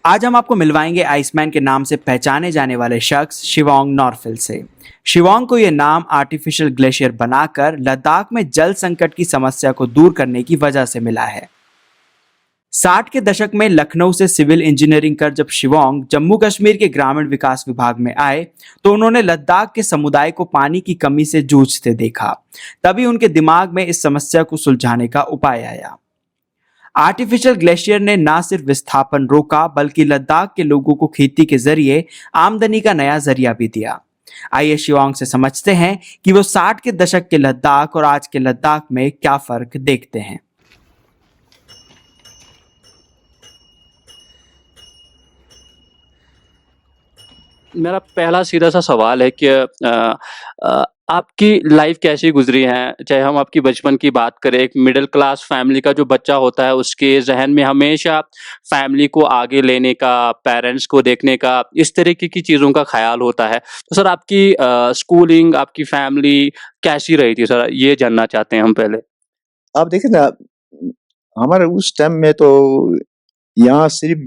आज हम आपको मिलवाएंगे आइसमैन के नाम से पहचाने जाने वाले शख्स शिवांग नॉर्फिल से। शिवांग को यह नाम आर्टिफिशियल ग्लेशियर बनाकर लद्दाख में जल संकट की समस्या को दूर करने की वजह से मिला है। 60 के दशक में लखनऊ से सिविल इंजीनियरिंग कर जब शिवांग जम्मू कश्मीर के ग्रामीण विकास विभाग में आए तो उन्होंने लद्दाख के समुदाय को पानी की कमी से जूझते देखा। तभी उनके दिमाग में इस समस्या को सुलझाने का उपाय आया। आर्टिफिशियल ग्लेशियर ने न सिर्फ विस्थापन रोका बल्कि लद्दाख के लोगों को खेती के जरिए आमदनी का नया जरिया भी दिया। आइए शिवांग से समझते हैं कि वो 60 के दशक के लद्दाख और आज के लद्दाख में क्या फर्क देखते हैं। मेरा पहला सीधा सा सवाल है कि आपकी लाइफ कैसी गुजरी है? चाहे हम आपकी बचपन की बात करें, एक मिडिल क्लास फैमिली का जो बच्चा होता है उसके जहन में हमेशा फैमिली को आगे लेने का, पेरेंट्स को देखने का, इस तरीके की चीज़ों का ख्याल होता है। तो सर आपकी स्कूलिंग, आपकी फैमिली कैसी रही थी सर? ये जानना चाहते हैं हम पहले। आप देखिए ना, हमारे उस टाइम में तो यहाँ सिर्फ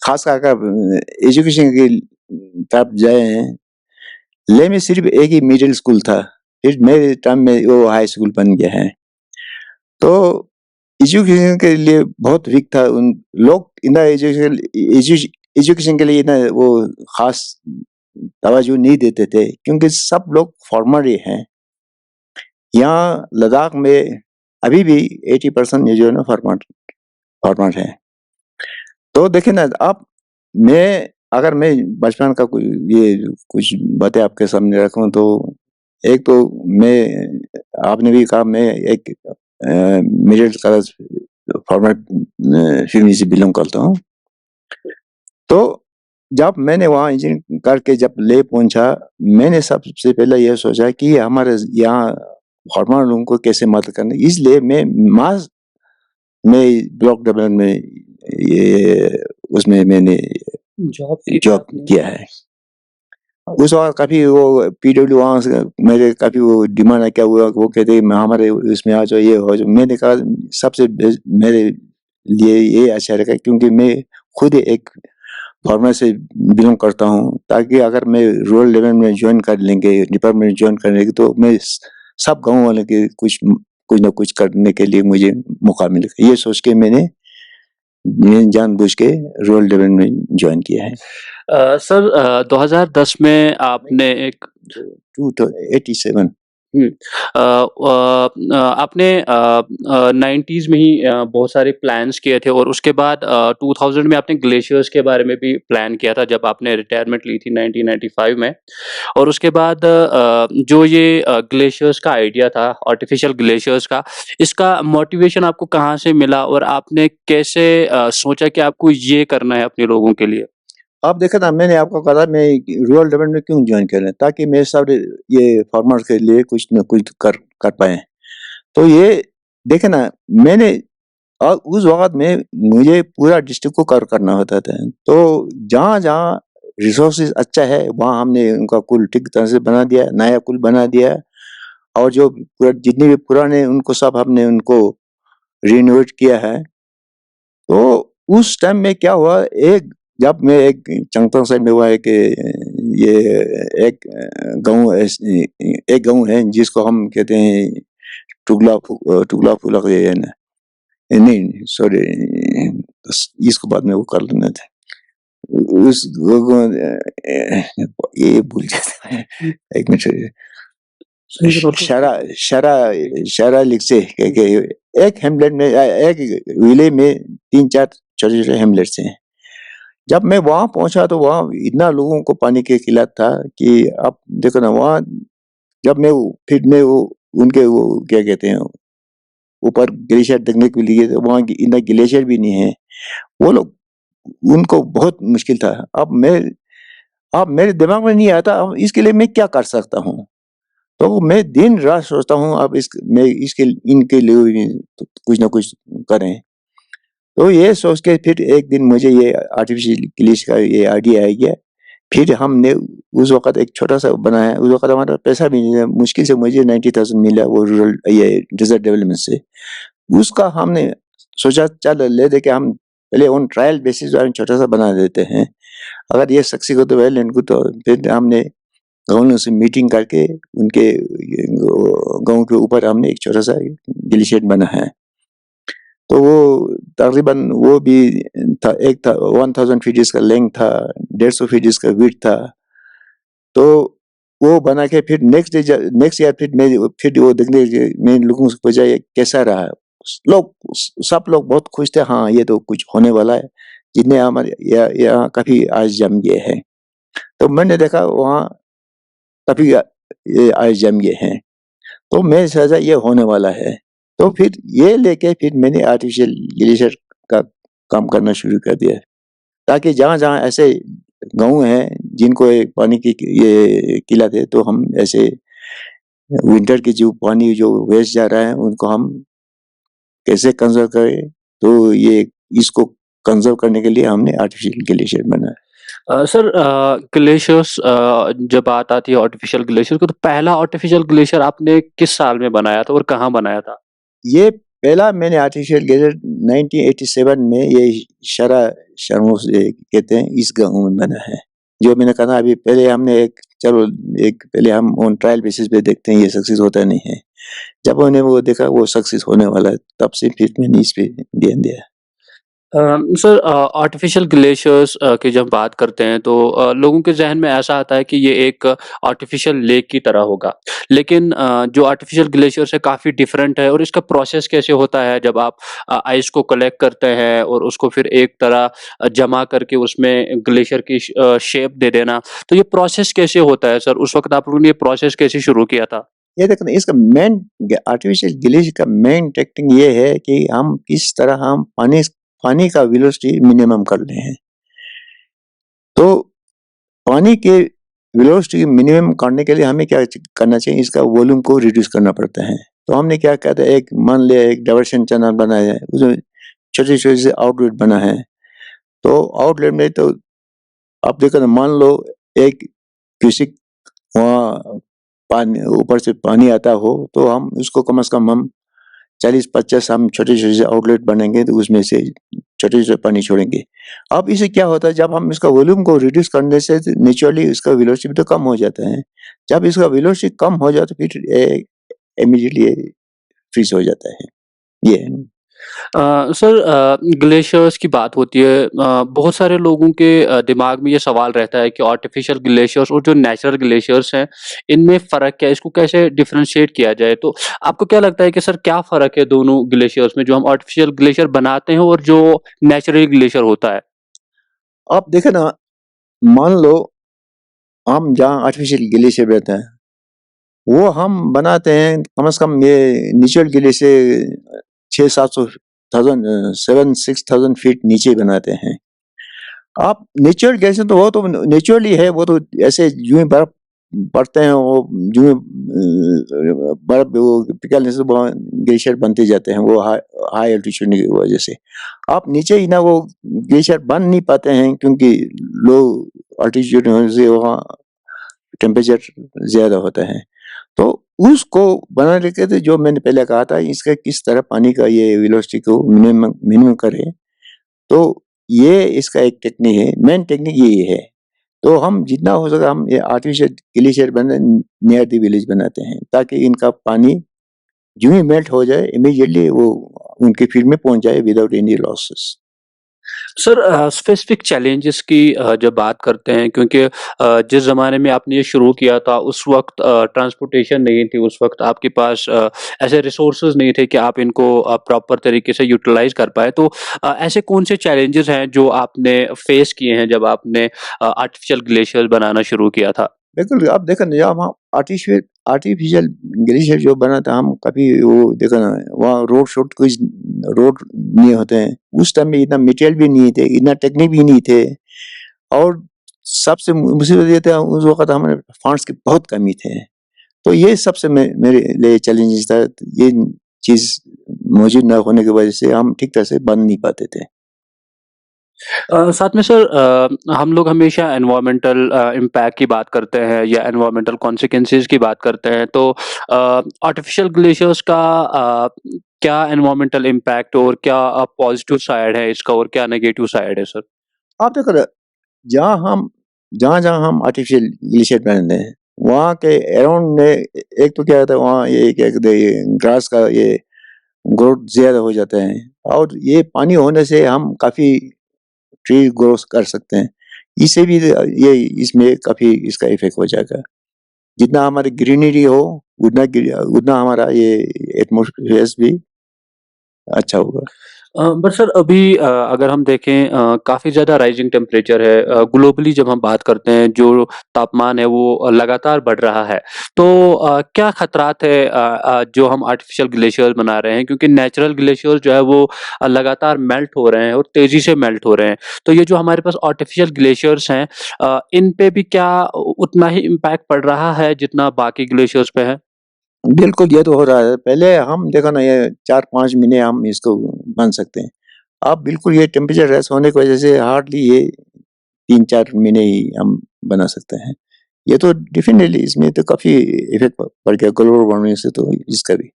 खास कर एजुकेशन की तरफ जाए हैं, ले में सिर्फ एक ही मिडिल स्कूल था। फिर मेरे टाइम में वो हाई स्कूल बन गया है। तो एजुकेशन के लिए बहुत वीक था। उन लोग इन एजुकेशन के लिए ना वो खास तवज्जो नहीं देते थे, क्योंकि सब लोग फॉर्मर ही हैं। यहाँ लद्दाख में अभी भी 80% जो है ना फॉर्मर है। तो देखिए ना, आप अगर मैं बचपन का कुछ बातें आपके सामने रखूं तो एक तो आपने भी कहा, मैं एक मिडिल क्लास फॉर्मर फैमिली से बिलोंग करता हूँ। तो जब मैंने वहाँ इंजीनियरिंग करके जब ले पहुंचा, मैंने सबसे पहले यह सोचा कि हमारे यहाँ फॉर्मर लोगों को कैसे मदद करना। इसलिए मैं ब्लॉक डेवलपमेंट में उसमें मैंने जॉब किया है। उस वक्त काफी वो पीडब्ल्यू वहाँ से मेरे काफी वो डिमांड क्या हुआ, वो कहते हमारे उसमें आ जाओ, ये हो जाओ। मैंने कहा सबसे मेरे लिए ये अच्छा रहेगा, क्योंकि मैं खुद एक फॉर्मर से बिलोंग करता हूँ, ताकि अगर मैं रूरल लेवल में ज्वाइन कर लेंगे, डिपार्टमेंट ज्वाइन कर लेंगे, तो मैं सब गाँव वाले के कुछ ना कुछ करने के लिए मुझे मौका मिलेगा। ये सोच के मैंने जानबूझ के रूरल डेवलपमेंट में ज्वाइन किया है। सर 2010 में आपने एक 87 आपने 90s में ही बहुत सारे प्लान्स किए थे और उसके बाद 2000 में आपने ग्लेशियर्स के बारे में भी प्लान किया था जब आपने रिटायरमेंट ली थी 1995 में। और उसके बाद जो ये ग्लेशियर्स का आइडिया था, आर्टिफिशियल ग्लेशियर्स का, इसका मोटिवेशन आपको कहाँ से मिला और आपने कैसे सोचा कि आपको ये करना है अपने लोगों के लिए? आप देखे ना, मैंने आपको कहा मैं रूरल डेवलपमेंट में क्यों ज्वाइन कर रहे हैं, ताकि मैं सब ये फार्मर्स के लिए कुछ न कुछ कर पाए। तो ये देखे ना, मैंने और उस वक्त में मुझे पूरा डिस्ट्रिक्ट को कवर करना होता था। तो जहाँ जहाँ रिसोर्सेज अच्छा है वहाँ हमने उनका कुल ठीक तरह से बना दिया, नया कुल बना दिया। और जो जितने भी पुराने उनको सब हमने उनको रिनोवेट किया है। तो उस टाइम में क्या हुआ, जब मैं एक चंगथंग साइड में हुआ है कि ये एक गांव है जिसको हम कहते हैं टुगला फूला नहीं, सॉरी, इसको बाद में वो कर लेना था। उस ये भूल जाता है, एक मिनट। शरा लिख से एक हेमलेट में, एक विलेज में 3-4 छोटे छोटे हेमलेट्स हैं। जब मैं वहां पहुंचा तो वहां इतना लोगों को पानी के खिलाफ था कि आप देखो ना, वहां जब मैं उनके वो क्या कहते हैं ऊपर ग्लेशियर देखने के लिए, तो वहां इतना ग्लेशियर भी नहीं है। वो लोग, उनको बहुत मुश्किल था। अब मेरे दिमाग में नहीं आता अब इसके लिए मैं क्या कर सकता हूँ। तो मैं दिन रात सोचता हूँ अब इनके लिए तो कुछ ना कुछ करें। तो ये सोच के फिर एक दिन मुझे ये आर्टिफिशियल ग्लेशियर का ये आइडिया आ गया। फिर हमने उस वक्त एक छोटा सा बनाया। उस वक्त हमारा पैसा भी नहीं था, मुश्किल से मुझे 90,000 मिला वो रूरल ये डिजर्ट डेवलपमेंट से। उसका हमने सोचा चल ले दे के हम पहले ऑन ट्रायल बेसिस पर छोटा सा बना देते हैं। अगर ये सक्सेस हो तो वेल एंड गुड। तो फिर हमने गाँव से मीटिंग करके उनके गाँव के ऊपर हमने एक छोटा सा ग्लेशियर बना है। तो वो तकरीबन वो भी था, एक था 1000 फीट इसका लेंथ था, 150 फीट इसका विड्थ था। तो वो बना के फिर नेक्स्ट ईयर फिर वो देखने मैं लोगों से पूछा ये कैसा रहा। सब लोग बहुत खुश थे, हाँ ये तो कुछ होने वाला है, जितने हमारे यहाँ काफी आइस जम गए हैं। तो मैंने देखा वहाँ काफी ये आइस जम गए हैं, तो मैं सोचा ये होने वाला है। तो फिर ये लेके फिर मैंने आर्टिफिशियल ग्लेशियर का काम करना शुरू कर दिया, ताकि जहाँ जहाँ ऐसे गाँव हैं जिनको ये पानी की ये किल्लत है, तो हम ऐसे विंटर की जो पानी जो वेस्ट जा रहा है उनको हम कैसे कंजर्व करें। तो ये इसको कंजर्व करने के लिए हमने आर्टिफिशियल ग्लेशियर बनाया। सर ग्लेशियर्स जब बात आती है आर्टिफिशियल ग्लेशियर की, तो पहला आर्टिफिशियल ग्लेशियर आपने किस साल में बनाया था और कहाँ बनाया था? ये पहला मैंने आर्टिफिशियल ग्लेशियर 1987 में ये शरा शर्मो से कहते हैं इस गाँव में बना है। जो मैंने कहा अभी पहले हमने पहले हम ऑन ट्रायल बेसिस पे देखते हैं, ये सक्सेस होता नहीं है। जब उन्होंने वो देखा वो सक्सेस होने वाला है, तब से फिर मैंने इस पे ध्यान दिया। सर आर्टिफिशियल ग्लेशियर्स की जब बात करते हैं तो लोगों के ज़हन में ऐसा आता है कि ये एक आर्टिफिशियल लेक की तरह होगा। लेकिन जो आर्टिफिशियल ग्लेशियर्स है काफ़ी डिफरेंट है, और इसका प्रोसेस कैसे होता है जब आप आइस को कलेक्ट करते हैं और उसको फिर एक तरह जमा करके उसमें ग्लेशियर की शेप दे देना। तो ये प्रोसेस कैसे होता है सर? उस वक़्त आप लोगों ने ये प्रोसेस कैसे शुरू किया था? ये देखो ना, इसका मेन आर्टिफिशियल ग्लेशियर का मेन टेक्निक ये है कि हम किस तरह हम पानी का वेलोसिटी मिनिमम कर ले हैं। तो पानी के वेलोसिटी मिनिमम करने के लिए हमें क्या करना चाहिए, इसका वॉल्यूम को रिड्यूस करना पड़ता है। तो हमने क्या कहते हैं, एक मान लिया एक डाइवर्शन चैनल बनाया है, उसमें छोटे छोटे से आउटलेट बना है। तो आउटलेट में तो आप देखो ना, मान लो एक किसी वहाँ पानी ऊपर से पानी आता हो, तो हम उसको कम से कम हम 40-50 हम छोटे छोटे से आउटलेट बनेंगे, तो उसमें से छोटे छोटे पानी छोड़ेंगे। अब इससे क्या होता है, जब हम इसका वॉल्यूम को रिड्यूस करने से नेचुरली इसका वेलोसिटी भी तो कम हो जाता है। जब इसका वेलोसिटी कम हो जाता है, फिर इमीडिएटली फ्रीज हो जाता है। ये है। सर ग्लेशियर्स की बात होती है, बहुत सारे लोगों के दिमाग में ये सवाल रहता है कि आर्टिफिशियल ग्लेशियर्स और जो नेचुरल ग्लेशियर्स हैं, इनमें फ़र्क क्या है? इसको कैसे डिफरेंशिएट किया जाए? तो आपको क्या लगता है कि सर क्या फ़र्क है दोनों ग्लेशियर्स में, जो हम आर्टिफिशियल ग्लेशियर बनाते हैं और जो नेचुरल ग्लेशियर होता है? आप देखे ना, मान लो हम जहाँ आर्टिफिशियल ग्लेशियर रहते हैं, वो हम बनाते हैं कम से कम ये नेचुरल ग्लेशियर 7,000 फीट नीचे बनाते हैं। आप नेचुरल ग्लेशियर तो वो तो नेचुरली है, वो तो ऐसे यूं ही बर्फ पड़ते हैं, वो यूं बर्फ वो पिघलने से ग्लेशियर बनते जाते हैं, वो हाई एल्टीट्यूड की वजह से। आप नीचे ही ना वो ग्लेशियर बन नहीं पाते हैं, क्योंकि लो अल्टीट्यूड होने से वहाँ टेम्परेचर ज्यादा होता है। तो उसको बनाने के लिए जो मैंने पहले कहा था, इसका किस तरह पानी का ये वेलोसिटी को मिनिमम करे, तो ये इसका एक टेक्निक है, मेन टेक्निक यही है। तो हम जितना हो सके हम ये आर्टिफिशियल ग्लेशियर बना नियर द विलेज बनाते हैं, ताकि इनका पानी जो ही मेल्ट हो जाए इमीडिएटली वो उनके फील्ड में पहुंच जाए without any losses. Sir specific challenges की जब बात करते हैं, क्योंकि जिस ज़माने में आपने ये शुरू किया था उस वक़्त ट्रांसपोर्टेशन नहीं थी, उस वक़्त आपके पास ऐसे रिसोर्सेज़ नहीं थे कि आप इनको प्रॉपर तरीके से यूटिलाइज़ कर पाएँ। तो ऐसे कौन से चैलेंजेस हैं जो आपने फेस किए हैं जब आपने आर्टिफिशियल ग्लेशियर बनाना शुरू किया था? बिल्कुल, आप देखो ना, जब हम आर्टिफिशियल ग्लेशियर जो बना था, हम कभी वो देखो ना, वहाँ रोड नहीं होते हैं। उस टाइम में इतना मटेरियल भी नहीं थे, इतना टेक्निक भी नहीं थे, और सबसे मुसीबत ये था उस वक़्त हमारे फंड्स की बहुत कमी थे। तो ये सबसे मेरे लिए चैलेंजेस था। ये चीज़ मौजूद ना होने की वजह से हम ठीक तरह से बन नहीं पाते थे। साथ में सर हम लोग हमेशा एनवायरमेंटल इम्पैक्ट की बात करते हैं या एनवायरमेंटल कॉन्सिक्वेंसेस की बात करते हैं, तो आर्टिफिशियल ग्लेशियर्स का क्या एनवायरमेंटल इम्पैक्ट और क्या पॉजिटिव साइड है इसका और क्या नेगेटिव साइड है सर? आप देखो ना, जहाँ-जहाँ हम आर्टिफ़िशियल ग्लेशियर बनाते हैं, वहाँ के अराउंड में एक तो क्या होता है, वहाँ ये क्या कहते हैं, ये ग्रास का ये ग्रोथ ज़्यादा हो जाता है और ये पानी होने से हम काफ़ी ट्री ग्रो कर सकते हैं। इससे भी ये इसमें काफ़ी इसका इफ़ेक्ट हो जाएगा। जितना हमारी ग्रीनरी हो, उतना हमारा ये एटमॉस्फेयर भी अच्छा होगा। बट सर अभी अगर हम देखें काफ़ी ज़्यादा राइजिंग टेम्परेचर है ग्लोबली जब हम बात करते हैं जो तापमान है वो लगातार बढ़ रहा है। तो क्या खतरात है जो हम आर्टिफ़िशियल ग्लेशियर्स बना रहे हैं क्योंकि नेचुरल ग्लेशियर्स जो है वो लगातार मेल्ट हो रहे हैं और तेज़ी से मेल्ट हो रहे हैं। तो ये जो हमारे पास आर्टिफ़िशियल ग्लेशियर्स हैं इन पे भी क्या उतना ही इम्पैक्ट पड़ रहा है जितना बाकी ग्लेशियर्स पे है? बिल्कुल, ये तो हो रहा है। पहले हम देखो ना, ये 4-5 महीने हम इसको बन सकते हैं। अब बिल्कुल ये टेम्परेचर राइज़ होने की वज़ह से हार्डली ये 3-4 महीने ही हम बना सकते हैं। ये तो डेफ़िनेटली इसमें तो काफ़ी इफ़ेक्ट पड़ गया ग्लोबल वार्मिंग से तो इसका भी।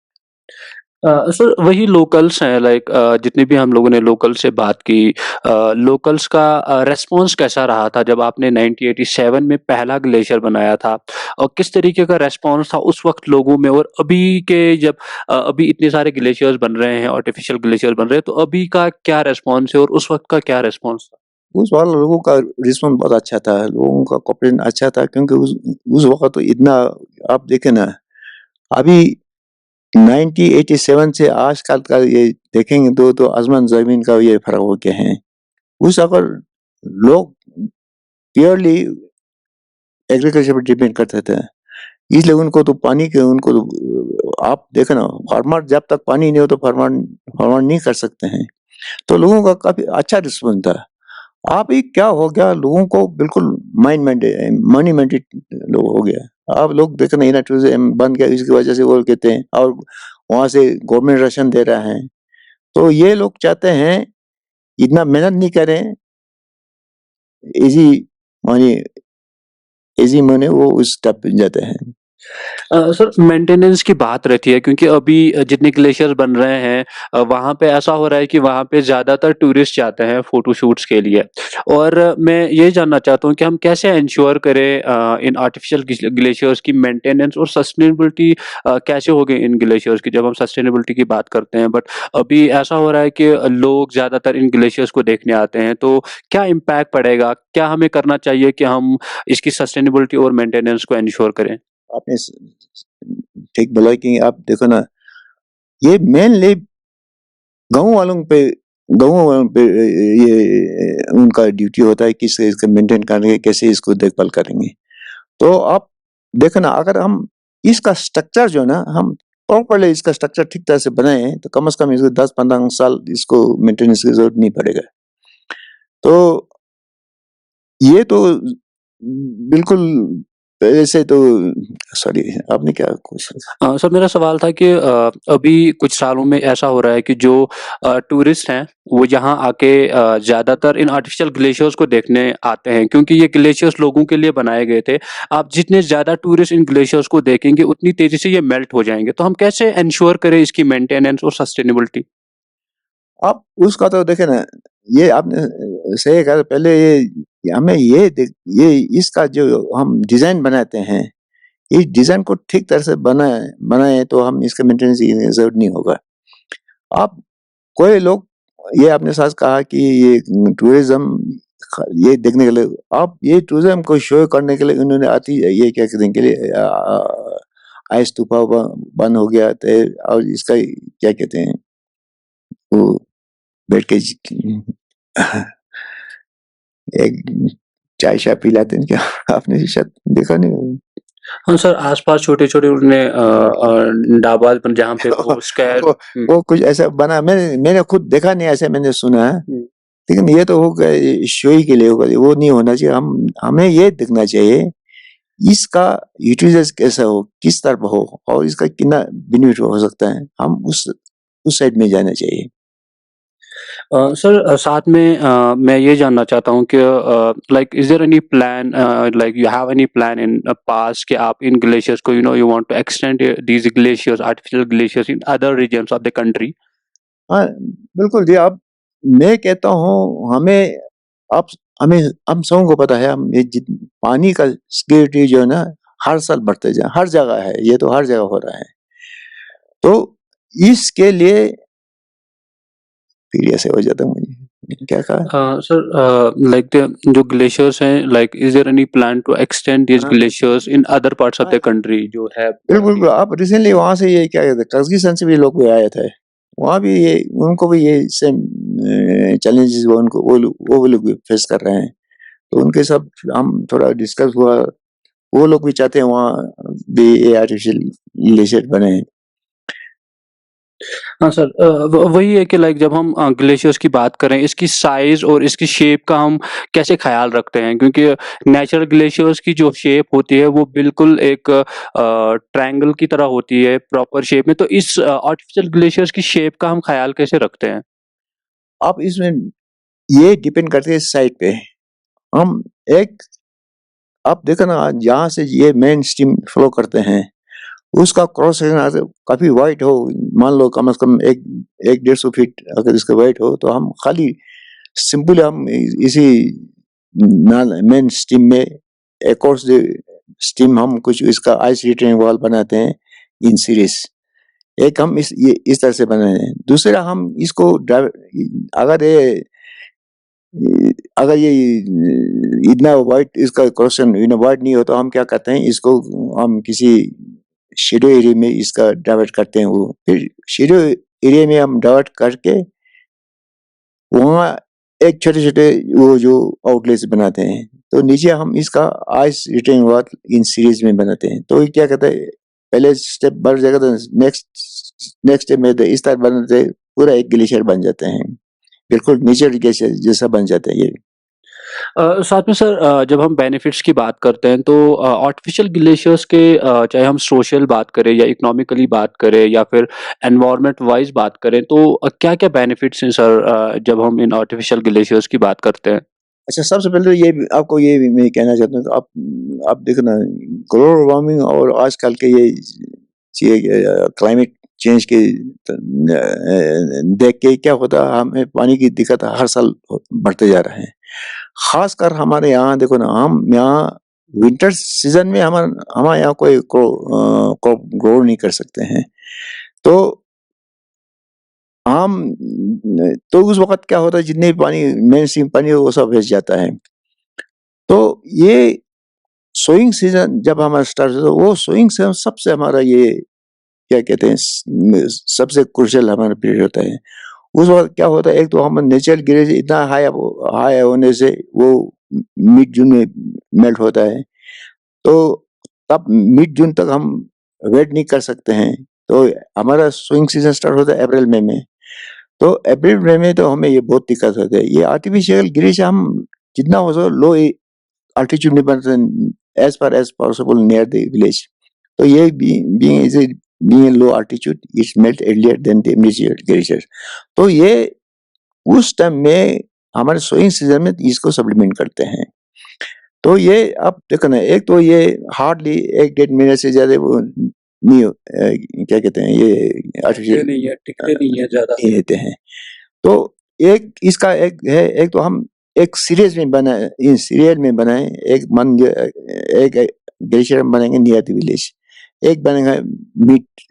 सर वही लोकल्स हैं लाइक जितने भी हम लोगों ने लोकल से बात की लोकल्स का रिस्पॉन्स कैसा रहा था जब आपने 1987 में पहला ग्लेशियर बनाया था और किस तरीके का रिस्पॉन्स था उस वक्त लोगों में और अभी के जब अभी इतने सारे ग्लेशियर्स बन रहे हैं आर्टिफिशियल ग्लेशियर बन रहे हैं तो अभी का क्या रिस्पॉन्स है और उस वक्त का क्या रिस्पॉन्स था? उस वाले लोगों का रिस्पॉन्स बहुत अच्छा था, लोगों का कोऑपरेशन अच्छा था क्योंकि उस वक़्त तो इतना आप देखें ना, अभी 1987 से आजकल का ये देखेंगे तो आसमान ज़मीन का ये फ़र्क हो गया है। उस अगर लोग प्योरली एग्रीकल्चर पर डिपेंड करते थे, इसलिए उनको तो पानी के उनको तो आप देखो ना, फार्मर जब तक पानी नहीं हो तो फार्मर फार्मर नहीं कर सकते हैं। तो लोगों का काफ़ी अच्छा रिस्पॉन्स था। आप ही क्या हो गया, लोगों को बिल्कुल मनी माइंडेड लोग हो गया। आप लोग देखो ना, टूरिज्म बंद गया इसकी वजह से वो कहते हैं और वहाँ से गवर्नमेंट राशन दे रहा है। तो ये लोग चाहते हैं इतना मेहनत नहीं करें, इज़ी मनी इज़ी मनी वो उस स्टेप पे जाते हैं। सर मेंटेनेंस की बात रहती है क्योंकि अभी जितने ग्लेशियर्स बन रहे हैं वहाँ पे ऐसा हो रहा है कि वहाँ पे ज़्यादातर टूरिस्ट जाते हैं फोटो शूट्स के लिए और मैं ये जानना चाहता हूँ कि हम कैसे इंश्योर करें इन आर्टिफिशियल ग्लेशियर्स की मेंटेनेंस और सस्टेनेबिलिटी कैसे होगी इन ग्लेशियर्स की जब हम सस्टेनेबिलिटी की बात करते हैं बट अभी ऐसा हो रहा है कि लोग ज़्यादातर इन ग्लेशियर्स को देखने आते हैं तो क्या इम्पैक्ट पड़ेगा क्या हमें करना चाहिए कि हम इसकी सस्टेनेबिलिटी और मेंटेनेंस को इंश्योर करें? आपने ठीक बोला कि आप देखो ना, ये मेनली गाँव वालों पे ये उनका ड्यूटी होता है कि इसे इसको मेंटेन करेंगे, कैसे इसको देखभाल करेंगे। तो आप देखो ना, अगर हम इसका स्ट्रक्चर जो है ना, हम प्रॉपर्ली इसका स्ट्रक्चर ठीक तरह से बनाएँ तो कम से कम इसको 10-15 साल इसको मेंटेनेंस की ज़रूरत नहीं पड़ेगा। तो ये तो बिल्कुल पहले से तो सॉरी, आपने क्या क्वेश्चन? सर मेरा सवाल था कि अभी कुछ सालों में ऐसा हो रहा है कि जो टूरिस्ट हैं वो यहाँ आके ज़्यादातर इन आर्टिफिशियल ग्लेशियर्स को देखने आते हैं क्योंकि ये ग्लेशियर्स लोगों के लिए बनाए गए थे। आप जितने ज़्यादा टूरिस्ट इन ग्लेशियर्स को देखेंगे उतनी तेज़ी से ये मेल्ट हो जाएँगे। तो हम कैसे एन्श्योर करें इसकी मेंटेनेंस और सस्टेनेबिलिटी? आप उसका तो देखें ना, ये आपने सही कहा, पहले ये हमें ये इसका जो हम डिज़ाइन बनाते हैं, इस डिज़ाइन को ठीक तरह से बनाएँ बनाएँ तो हम इसका मेंटेनेंस की ज़रूरत नहीं होगा। आप कोई लोग, ये आपने सच कहा कि ये टूरिज़्म ये देखने के लिए, आप ये टूरिज़्म को शो करने के लिए उन्होंने आती ये क्या कहते हैं के लिए आइस स्तूपा बंद हो गया थे और इसका क्या कहते हैं वो बैठ के एक चाय-शाय पिलाते हैं क्या? आपने शायद देखा नहीं होगा। हाँ सर, आस-पास छोटे-छोटे उन्होंने ढाबा जहाँ पे वो स्क्वायर वो हुँ, वो कुछ ऐसा बना, मैंने मैंने खुद देखा नहीं, ऐसे मैंने सुना है। हुँ। लेकिन ये तो हो गया शो ही के लिए होगा, वो नहीं होना चाहिए। हम हमें ये देखना चाहिए इसका यूटिलाइज़ कैसा हो, किस तरफ हो और इसका कितना बेनिफिट हो सकता है। हम उस साइड में जाना चाहिए। सर साथ में मैं ये जानना चाहता हूँ कि like is there any plan like you have any plan in past कि आप इन ग्लेशियर्स को you want to extend these glaciers artificial glaciers in other regions of the country? हाँ, बिल्कुल जी। अब मैं कहता हूँ हमें अब हमें हम सबको को पता है हम ये पानी का सिक्योरिटी जो है ना हर साल बढ़ते जा हर जगह है, ये तो हर जगह हो रहा है। तो इसके लिए फिर ऐसे हो जाता है मुझे क्या कहा। सर लाइक द जो ग्लेशियर्स हैं like is there any plan to extend these हाँ, glaciers in other parts of हाँ, द कंट्री जो है बिल्कुल बढ़ती बिल्कुल। आप रिसेंटली वहां से ये क्या कहते हैं कज़किस्तान से भी लोग भी आए थे। वहां भी ये उनको भी ये सेम चैलेंजेस वो लोग भी फेस कर रहे हैं। तो उनके सब हम थोड़ा डिस्कस हुआ। वो लोग भी चाहते हैं वहाँ भी ये आर्टिफिशियल ग्लेशियर बने। हाँ सर वही है कि लाइक जब हम ग्लेशियर्स की बात करें इसकी साइज और इसकी शेप का हम कैसे ख्याल रखते हैं क्योंकि नेचुरल ग्लेशियर्स की जो शेप होती है वो बिल्कुल एक ट्रायंगल की तरह होती है प्रॉपर शेप में तो इस आर्टिफिशियल ग्लेशियर्स की शेप का हम ख्याल कैसे रखते हैं? अब इसमें ये डिपेंड करते हैं साइड पे। हम एक आप देखो ना जहाँ से ये मेन स्ट्रीम फ्लो करते हैं उसका क्रॉस सेक्शन काफी वाइड हो, मान लो कम से कम एक 150 फीट अगर इसका वाइड हो तो हम खाली सिंपल हम इसी मेन स्ट्रीम में एक और स्ट्रीम हम कुछ इसका आइस रिटेनिंग वॉल बनाते हैं इन सीरीज। एक हम इस तरह से बनाए हैं। दूसरा हम इसको अगर ये अगर ये इतना वाइड इसका क्वेश्चन वाइड नहीं हो तो हम क्या करते हैं इसको हम किसी शेडो एरिया में इसका डाइवर्ट करते हैं। वो फिर शेडो एरिया में हम डाइवर्ट करके वहाँ एक छोटे छोटे वो जो आउटलेट्स बनाते हैं। तो नीचे हम इसका ice retaining wall in series में बनाते हैं। तो ये क्या कहते हैं पहले स्टेप बढ़ जाएगा तो नेक्स्ट स्टेप में तो इस तरह बनाते पूरा एक ग्लेशियर बन जाते हैं। बिल्कुल नेचर ग्लेशियर जैसा बन जाता है ये। साथ में सर जब हम बेनिफिट्स की बात करते हैं तो आर्टिफिशियल ग्लेशियर्स के चाहे हम सोशल बात करें या इकोनॉमिकली बात करें या फिर एनवायरनमेंट वाइज बात करें तो क्या-क्या बेनिफिट्स हैं सर जब हम इन आर्टिफिशियल ग्लेशियर्स की बात करते हैं? अच्छा, सबसे पहले तो ये आपको ये भी मैं कहना चाहता हूँ तो आप देखो ना ग्लोबल वार्मिंग और आजकल के ये क्लाइमेट चेंज के देख के क्या होता है हमें पानी की दिक्कत हर साल बढ़ते जा रहा है। खासकर हमारे यहाँ देखो ना हम यहाँ विंटर सीजन में हमारे यहाँ कोई क्रॉप ग्रो नहीं कर सकते हैं। तो हम तो उस वक्त क्या होता है जितने भी पानी मेन स्ट्रीम पानी है वो सब बह जाता है। तो ये सोइंग सीजन जब हमारा स्टार्ट होता है वो सोइंग सीजन सबसे हमारा ये क्या कहते हैं सबसे क्रूशियल हमारा पीरियड होता है। उस वक्त क्या होता है एक तो हम नेचुरल ग्लेशियर इतना हाई होने से वो मिड जून में मेल्ट होता है। तो तब मिड जून तक हम वेट नहीं कर सकते हैं। तो हमारा स्विंग सीजन स्टार्ट होता है अप्रैल मई में। तो अप्रैल मई में तो हमें ये बहुत दिक्कत होती है। ये आर्टिफिशियल ग्लेशियर हम जितना हो सके लो altitude में बनते as far as possible near the village. तो ये being a low altitude it melt earlier than the immediate glacier. तो ये उस टाइम में हमारे सोइंग सीजन में इसको सप्लीमेंट करते हैं। तो ये आप देखो ना एक तो ये हार्डली 1-1.5 महीने से ज्यादा वो नहीं क्या कहते हैं ये आर्टिफिशियल टिकते नहीं है ज़्यादा। नहीं रहते हैं। तो एक इसका एक है एक तो हम एक सीरीज में बनाए इन सीरियल में बनाए एक ग्लेशियर हम बनाएंगे नियर द विलेज, एक बनेगा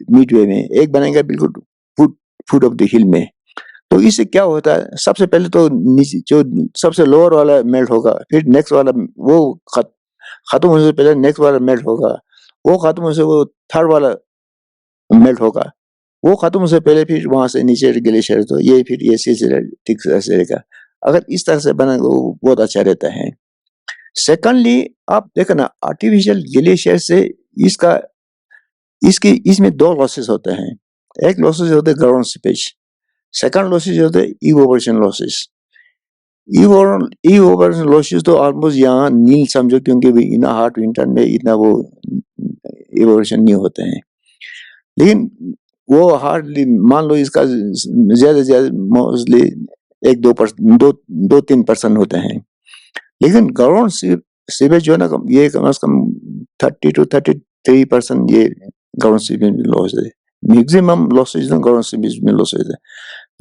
मिडवे में, एक बनेगा बिल्कुल फुट फुट ऑफ द हिल में। तो इससे क्या होता है सबसे पहले तो नीचे जो सबसे लोअर वाला मेल्ट होगा फिर नेक्स्ट वाला वो खत्म होने से पहले नेक्स्ट वाला मेल्ट होगा, वो खत्म होने से वो थर्ड वाला मेल्ट होगा, वो खत्म होने से पहले फिर वहां से नीचे ग्लेशियर। तो ये फिर ये सिलसिला ठीक से रहेगा। अगर इस तरह से बना तो बहुत अच्छा रहता है। सेकंडली आप देखो ना आर्टिफिशियल ग्लेशियर से इसका इसकी इसमें दो लॉसेस होते हैं। एक लॉसेस होते हैं ग्राउंड सीपेज, सेकंड लॉसेस होते हैं इवोपोरेशन लॉसेस। इवोपोरेशन लॉसेस तो ऑलमोस्ट यहाँ नील समझो क्योंकि इतना हॉट विंटर में इतना वो इवोपोरेशन नहीं होते हैं। लेकिन वो हार्डली मान लो इसका ज्यादा से ज्यादा मोस्टली दो 3% होते हैं। लेकिन ग्राउंड सीवेज जो है ना, ये कम से कम 30 to 33% ये ग्राउंड सीवेज में लॉस है। मैक्सिमम लॉसेज ग्राउंड सीवेज में लॉसेज है।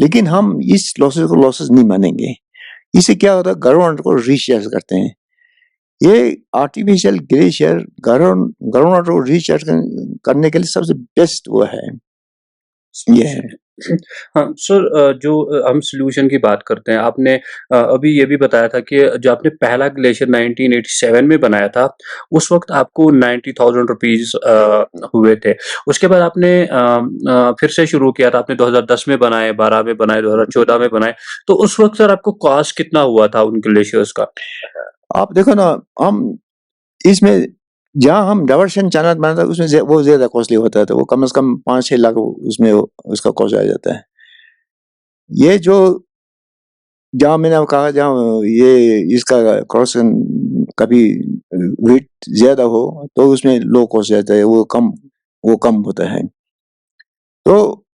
लेकिन हम इस लॉसेज को लॉसेज नहीं मानेंगे। इससे क्या होता है, ग्राउंड को रिचार्ज करते हैं। ये आर्टिफिशियल ग्लेशियर ग्राउंड को रिचार्ज करने के लिए सबसे बेस्ट वो है, ये है। हाँ, सर जो हम सॉल्यूशन की बात करते हैं, आपने अभी ये भी बताया था कि जो आपने पहला ग्लेशियर 1987 में बनाया था, उस वक़्त आपको 90,000 रुपीज़ हुए थे। उसके बाद आपने फिर से शुरू किया था, आपने 2010 में बनाए, 12 में बनाए, 2014 में बनाए, तो उस वक़्त सर आपको कॉस्ट कितना हुआ था उन ग्लेशियर्स का? आप देखो ना, हम इसमें जहाँ हम डाइवर्शन चैनल बनाता है उसमें वो ज्यादा कॉस्टली होता है, तो वो कम से कम 5-6 लाख उसमें उसका कॉस्ट आ जाता है। ये जो जहाँ मैंने आपको कहा, जहाँ ये इसका क्रॉसन कभी वेट ज्यादा हो तो उसमें लो कॉस्ट जाता है, वो कम होता है। तो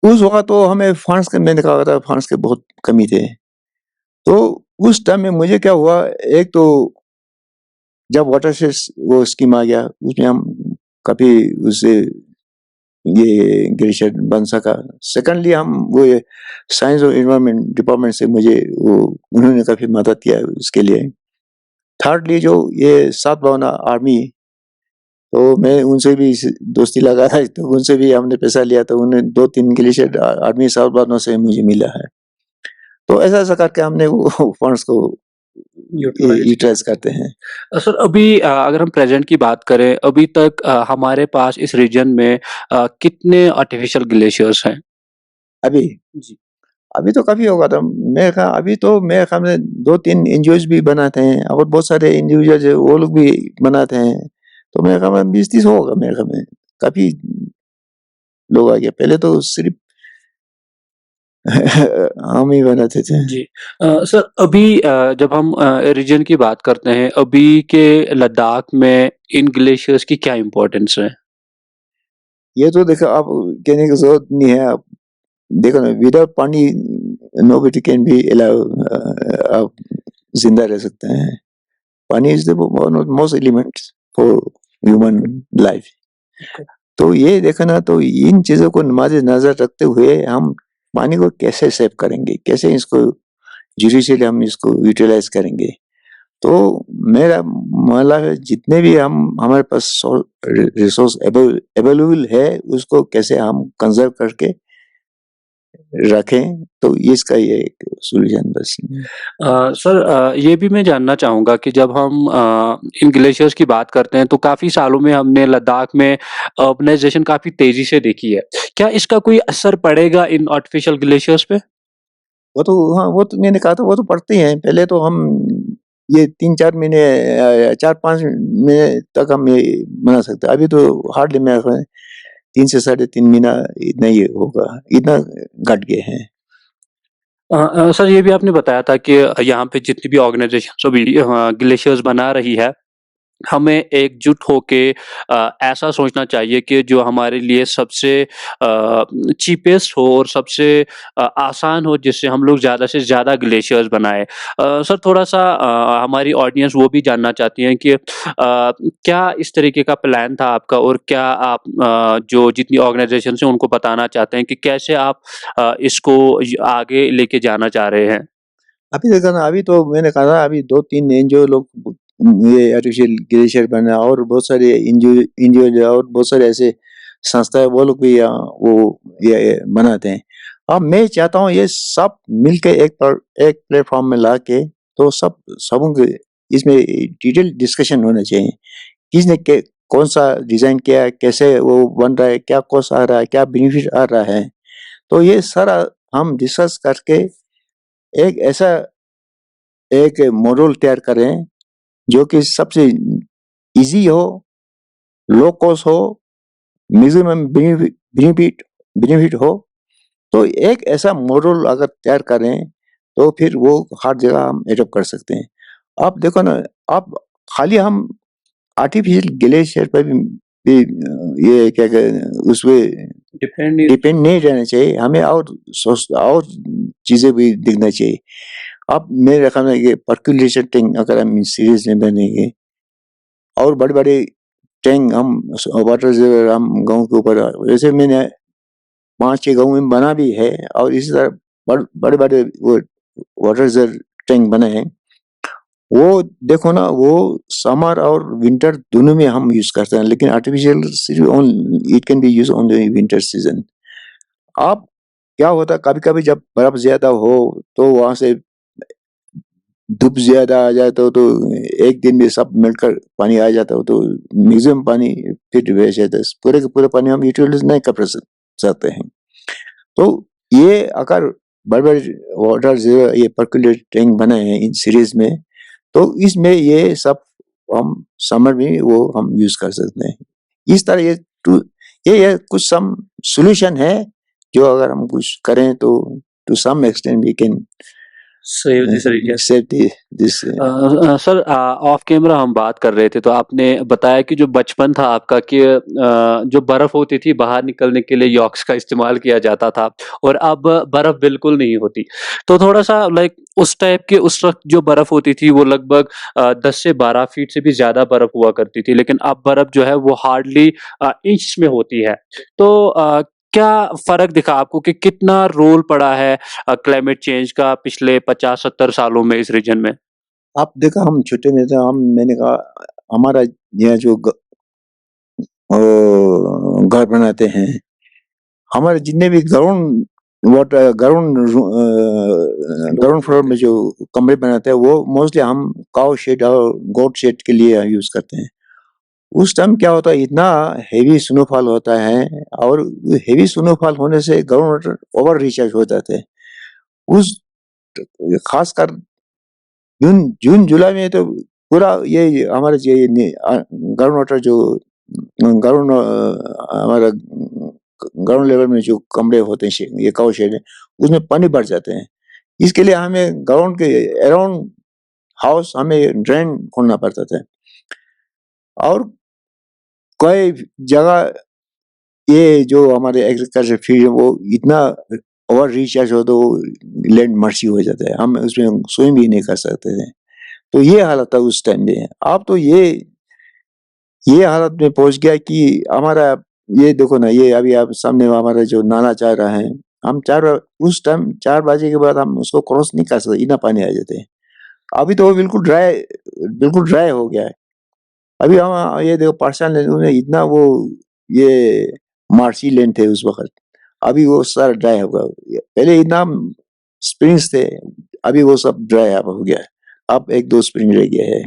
उस वक्त तो हमें फंड्स के, मैंने कहा था फंड्स के बहुत कमी थे। तो उस टाइम में मुझे क्या हुआ, एक तो जब वाटरशेड वो स्कीम आ गया, उसमें हम काफी उससे ये ग्लेशियर बन सका। सेकंडली हम वो ये साइंस और एनवायरनमेंट डिपार्टमेंट से मुझे वो उन्होंने काफी मदद किया उसके लिए। थर्डली जो ये सात भावना आर्मी, तो मैं उनसे भी दोस्ती लगा है, तो उनसे भी हमने पैसा लिया, तो उन्हें 2-3 ग्लेशियर आर्मी सात भावना से मुझे मिला है। तो ऐसा ऐसा करके हमने वो फंड्स को यूटिलाइज करते हैं। सर अभी अगर हम प्रेज़ेंट की बात करें, अभी तक हमारे पास इस रीजन में कितने आर्टिफ़िशियल ग्लेशियर्स हैं? अभी जी। अभी तो काफी होगा था। मैं कहा अभी तो मेरे ख्याल में 2-3 एनजीओज भी बनाते हैं और बहुत सारे इंडिविजुअल जो वो लोग भी बनाते हैं, तो मेरे ख्याल में 20-30 होगा मेरे ख्याल में। काफी लोग आ गए, पहले तो सिर्फ हम ही बनाते थे। जी। सर अभी जब हम रीजन की बात करते हैं, अभी के लद्दाख में इन ग्लेशियर्स की क्या इम्पोर्टेंस है? ये तो देखो, आप कहने की जरूरत नहीं है। आप देखो ना, विदाउट पानी नोबडी कैन बी अलाउ, आप जिंदा रह सकते हैं। पानी is the most elements for human life. तो ये देखो ना, तो इन चीजों को मद्दे नजर रखते हुए हम पानी को कैसे सेव करेंगे, कैसे इसको जुडिशियली हम इसको यूटिलाइज करेंगे। तो मेरा मानना है, जितने भी हम हमारे पास रिसोर्स अवेलेबल है, उसको कैसे हम कंजर्व करके रखें, तो इसका ये एक सॉल्यूशन बस। सर ये भी मैं जानना चाहूँगा कि जब हम इन ग्लेशियर्स की बात करते हैं, तो काफ़ी सालों में हमने लद्दाख में अर्बनाइज़ेशन काफ़ी तेज़ी से देखी है। क्या इसका कोई असर पड़ेगा इन आर्टिफ़िशियल ग्लेशियर्स पे? वो तो हाँ, वो तो मैंने कहा था, वो तो पढ़ते हैं। पहले तो हम ये 3-4 महीने 4-5 महीने तक हम ये बना सकते हैं। अभी तो हार्डली मेरे ख्याल में 3 से साढ़े 3 महीना इतना ही होगा, इतना घट गए हैं। सर ये भी आपने बताया था कि यहाँ पे जितनी भी ऑर्गनाइज़ेशंस अभी ग्लेशियर्स बना रही है, हमें एकजुट होके ऐसा सोचना चाहिए कि जो हमारे लिए सबसे चीपेस्ट हो और सबसे आसान हो, जिससे हम लोग ज़्यादा से ज़्यादा ग्लेशियर्स बनाएँ। सर थोड़ा-सा हमारी ऑडियंस वो भी जानना चाहती है कि क्या इस तरीके का प्लान था आपका, और क्या आप जो जितनी ऑर्गनाइज़ेशंस हैं उनको बताना चाहते हैं कि कैसे आप इसको आगे लेके जाना चाह रहे हैं? अभी देखा ना, अभी तो मैंने कहा ना, अभी 2-3 एनजीओ लोग ये आर्टिफिशियल ग्लेशियर बना, और बहुत सारे एनजीओ और बहुत सारे ऐसे संस्थाएं, वो लोग भी वो ये बनाते हैं। अब मैं चाहता हूँ ये सब मिलके एक प्लेटफॉर्म में ला के, तो सबों के इसमें डिटेल डिस्कशन होना चाहिए। किसने कौन सा डिजाइन किया है, कैसे वो बन रहा है, क्या कॉस्ट आ रहा है, क्या बेनिफिट आ रहा है, तो ये सारा हम डिस्कस करके एक ऐसा एक मॉडल तैयार करें जो कि सबसे इजी हो, लो कॉस्ट हो, मैक्सिमम बेनिफिट बेनिफिट हो। तो एक ऐसा मॉडल अगर तैयार करें, तो फिर वो हर जगह हम एडॉप्ट कर सकते हैं। आप देखो ना, आप खाली हम आर्टिफिशियल ग्लेशियर पर भी भी ये क्या कहते उसमें डिपेंड नहीं डिपेंड नहीं रहना चाहिए, हमें और चीजें भी दिखना चाहिए। अब मेरे ख्याल में ये पर्कुलेशन टैंक अगर हम सीरीज में बनेंगे और बड़े बड़े टैंक हम वाटर रिजर्वर हम गाँव के ऊपर, वैसे मैंने 5-6 गाँव में बना भी है, और इसी तरह बड़े बड़े वो वाटर रिजर्व टैंक बने हैं। वो देखो ना, वो समर और विंटर दोनों में हम यूज करते हैं, लेकिन आर्टिफिशियल सिर्फ on it can be use on the winter season. आप क्या होता है कभी कभी जब बर्फ ज्यादा हो तो वहां से धूप ज्यादा आ जाए तो एक दिन में सब मिलकर पानी आ जाता हो, तो मैक्सिमम पानी फिर वेस्ट जाता है, पूरे के पूरे पानी हम यूटिलाइज नहीं कर सकते हैं। तो ये अगर बड़े बड़े वाटर ये पर्कुलेट टैंक बने हैं इन सीरीज में, तो इसमें ये सब हम समर में वो हम यूज कर सकते हैं। इस तरह ये कुछ सम सॉल्यूशन है जो अगर हम कुछ करें तो to some extent we can save this region. Save this. Sir off camera हम बात कर रहे थे तो आपने बताया कि जो बचपन था आपका कि जो बर्फ होती थी बाहर निकलने के लिए यॉक्स का इस्तेमाल किया जाता था और अब बर्फ बिल्कुल नहीं होती। तो थोड़ा-सा लाइक उस टाइप के उस वक़्त जो बर्फ होती थी वो लगभग 10 से 12 फीट से भी ज़्यादा बर्फ हुआ करती थी। लेकिन अब बर्फ जो है वो हार्डली इंच में होती है। तो क्या फ़र्क दिखा आपको कि कितना रोल पड़ा है क्लाइमेट चेंज का पिछले 50-70 सालों में इस रीजन में? आप देखा हम छोटे में थे, मैंने कहा हमारा यहाँ जो घर बनाते हैं, हमारे जितने भी ग्राउंड फ्लोर में जो कमरे बनाते हैं वो मोस्टली हम काउ शेड और गोट शेड के लिए यूज करते हैं। उस टाइम क्या होता है, इतना हेवी स्नोफॉल होता है, और हेवी स्नोफॉल होने से ग्राउंड वाटर ओवर रिचार्ज हो जाते हैं। उस खासकर जून जून जुलाई में तो पूरा ये हमारे ग्राउंड वाटर जो ग्राउंड हमारा ग्राउंड लेवल में जो कमरे होते हैं ये काउ शेड है, उसमें पानी भर जाते हैं। इसके लिए हमें ग्राउंड के अराउंड हाउस हमें ड्रेन खोलना पड़ता था, और कई जगह ये जो हमारे एग्रीकल्चर फील्ड है वो इतना ओवर रिचार्ज हो तो लैंड मर्सी हो जाता है, हम उसमें स्विम भी नहीं कर सकते थे। तो ये हालत था उस टाइम में। अब तो ये हालत में पहुंच गया कि हमारा ये देखो ना, ये अभी आप सामने हमारा जो नाला चल रहा है, हम उस टाइम 4 बजे के बाद हम उसको क्रॉस नहीं कर सकते, इतना पानी आ जाते हैं। अभी तो वो बिल्कुल ड्राई हो गया है। अभी हम ये देखो पार्सल में इतना वो ये मार्शी लैंड थे उस वक्त, अभी वो सारा ड्राई हो गया। पहले इतना स्प्रिंग्स थे, अभी वो सब ड्राई अप हो गया है, अब 1-2 स्प्रिंग रह गया है।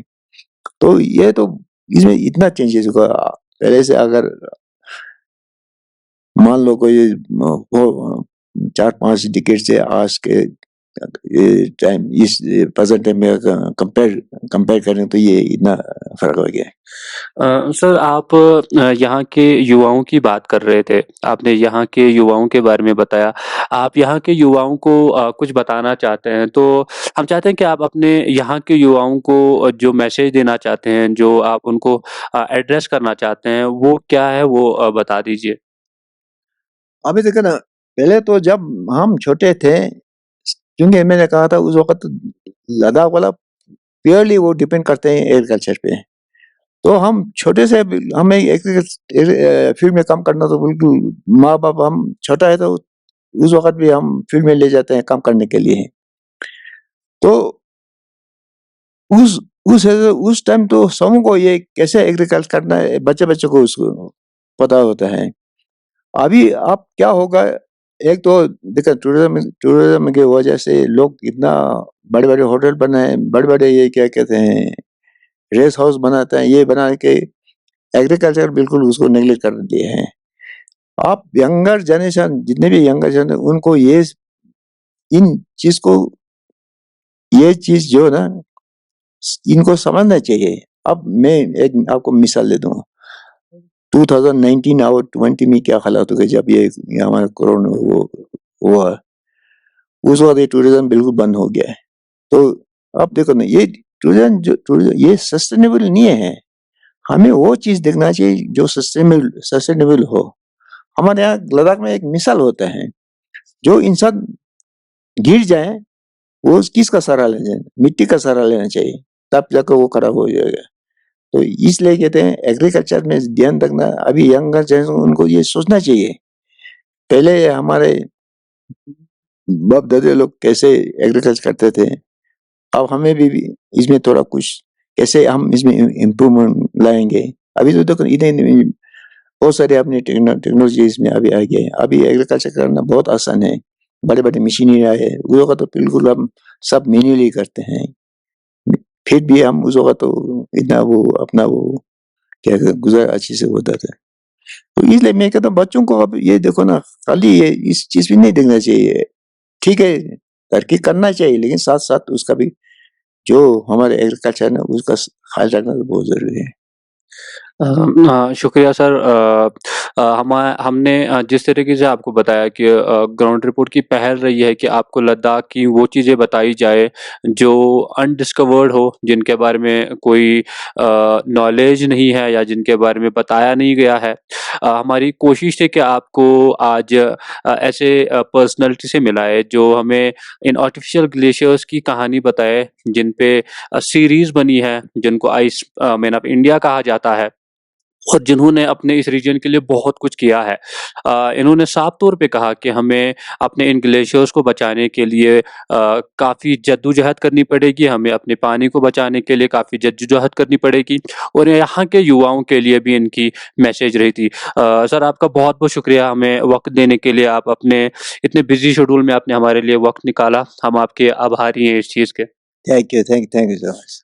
तो ये तो इसमें इतना चेंजेस हुआ। पहले से अगर मान लो कोई 4-5 डिकेड से आज के ये टाइम इस प्रेजेंट टाइम में कंपेयर करें तो ये इतना फर्क हो गया है। सर आप यहाँ के युवाओं की बात कर रहे थे। आपने यहाँ के युवाओं के बारे में बताया। आप यहाँ के युवाओं को कुछ बताना चाहते हैं, तो हम चाहते हैं कि आप अपने यहाँ के युवाओं को जो मैसेज देना चाहते हैं, जो आप उनको एड्रेस करना चाहते हैं, वो क्या है वो बता दीजिए? अभी देखो ना, पहले तो जब हम छोटे थे, क्योंकि मैंने कहा था उस वक्त लद्दाख वाला प्योरली वो डिपेंड करते हैं एग्रीकल्चर पे। तो हम छोटे से हमें फील्ड में काम करना तो बिल्कुल, माँ बाप हम छोटा है तो उस वक्त भी हम फील्ड में ले जाते हैं काम करने के लिए। तो उस उस टाइम तो समूह को ये कैसे एग्रीकल्चर करना है, बच्चे बच्चे को उसको पता होता है। अभी अब क्या होगा, एक तो देखो टूरिज्म की वजह से लोग इतना बड़े बड़े होटल बनाए, बड़े बड़े ये क्या कहते हैं रेस्ट हाउस बनाते हैं, ये बना के एग्रीकल्चर बिल्कुल उसको नेग्लेक्ट कर दिए हैं। आप यंगर जनरेशन, जितने भी यंगर जनरेशन, उनको इन चीज को ये चीज जो है ना, इनको समझना चाहिए। अब मैं एक आपको मिसाल दे दूंगा, 2019 और 20 में क्या हालात हो गए जब ये हमारा कोरोना वो हुआ, उस वक्त ये टूरिज्म बिल्कुल बंद हो गया है। तो अब देखो ना, ये टूरिज्म ये सस्टेनेबल नहीं है। हमें वो चीज़ देखना चाहिए जो सस्टेनेबल हो। हमारे यहाँ लद्दाख में एक मिसाल होता है, जो इंसान गिर जाए, वो किसका सहारा लेना चाहिए? मिट्टी का सहारा लेना चाहिए, तब जाकर वो खड़ा हो जाएगा। तो इसलिए कहते हैं एग्रीकल्चर में ध्यान रखना, अभी यंगर जनरेशन उनको ये सोचना चाहिए। पहले हमारे बाप दादा लोग कैसे एग्रीकल्चर करते थे, अब हमें भी इसमें थोड़ा कुछ कैसे हम इसमें इम्प्रूवमेंट लाएंगे। अभी तो देखो इतने बहुत सारे अपने टेक्नोलॉजी इसमें अभी आ गए हैं। अभी एग्रीकल्चर करना बहुत आसान है, बड़े बड़े मशीनरी आए हैं। उस वक्त तो बिल्कुल हम सब मैन्युअली करते हैं, फिर भी हम उस वक्त तो इतना वो अपना वो क्या कहते हैं, गुजारा अच्छे से होता था। तो इसलिए मैं कहता हूँ बच्चों को अब ये देखो ना, खाली ये इस चीज भी नहीं देखना चाहिए। ठीक है, तरक्की करना चाहिए, लेकिन साथ साथ उसका भी जो हमारे एग्रीकल्चर है ना, उसका ख्याल रखना तो बहुत जरूरी है। शुक्रिया सर। हमने जिस तरीके से आपको बताया कि ग्राउंड रिपोर्ट की पहल रही है कि आपको लद्दाख की वो चीज़ें बताई जाए जो अनडिस्कवर्ड हो, जिनके बारे में कोई नॉलेज नहीं है या जिनके बारे में बताया नहीं गया है। हमारी कोशिश है कि आपको आज ऐसे पर्सनैलिटी से मिलाए जो हमें इन आर्टिफिशियल ग्लेशियर्स की कहानी बताए, जिन पे सीरीज़ बनी है, जिनको आइस मैन ऑफ इंडिया कहा जाता है और जिन्होंने अपने इस रीजन के लिए बहुत कुछ किया है। इन्होंने साफ तौर पे कहा कि हमें अपने इन ग्लेशियर्स को बचाने के लिए काफ़ी जद्दोजहद करनी पड़ेगी, हमें अपने पानी को बचाने के लिए काफ़ी जद्दोजहद करनी पड़ेगी और यहाँ के युवाओं के लिए भी इनकी मैसेज रही थी। सर आपका बहुत-बहुत शुक्रिया हमें वक़्त देने के लिए, आप अपने इतने बिज़ी शेड्यूल में आपने हमारे लिए वक़्त निकाला, हम आपके आभारी हैं इस चीज़ के। Thank you so much.